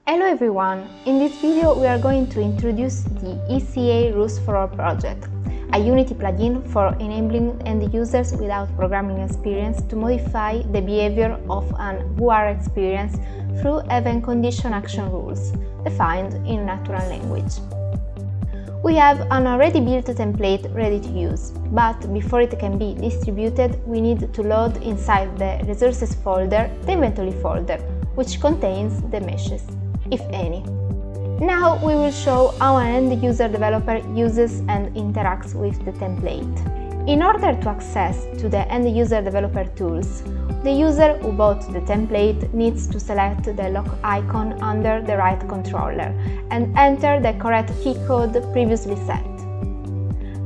Hello everyone! In this video we are going to introduce the ECARules4All project, a Unity plugin for enabling end users without programming experience to modify the behavior of an UR experience through event condition action rules, defined in natural language. We have an already built template ready to use, but before it can be distributed we need to load inside the resources folder the inventory folder, which contains the meshes, if any. Now we will show how an end-user developer uses and interacts with the template. In order to access to the end-user developer tools, the user who bought the template needs to select the lock icon under the right controller and enter the correct key code previously set.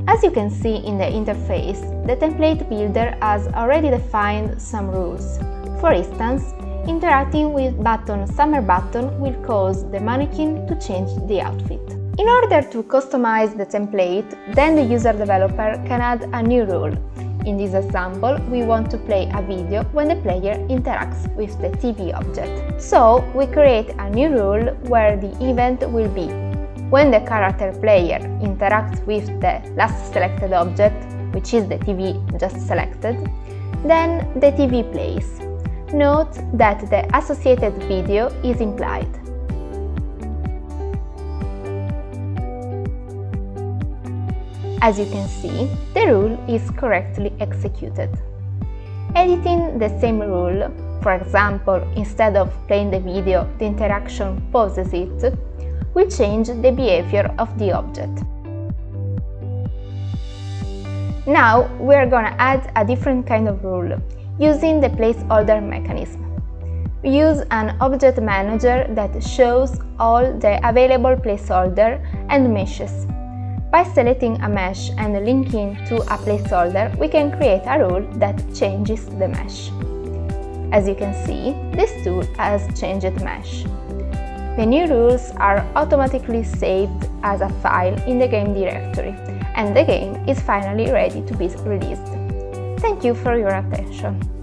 As you can see in the interface, the template builder has already defined some rules. For instance, interacting with button Summer button will cause the mannequin to change the outfit. In order to customize the template, then the user developer can add a new rule. In this example, we want to play a video when the player interacts with the TV object. So, we create a new rule where the event will be when the character player interacts with the last selected object, which is the TV just selected, then the TV plays. Note that the associated video is implied. As you can see, the rule is correctly executed. Editing the same rule, for example, instead of playing the video, the interaction pauses it, will change the behavior of the object. Now we are going to add a different kind of rule, using the placeholder mechanism. We use an object manager that shows all the available placeholder and meshes. By selecting a mesh and linking to a placeholder, we can create a rule that changes the mesh. As you can see, this tool has changed the mesh. The new rules are automatically saved as a file in the game directory, and the game is finally ready to be released. Thank you for your attention.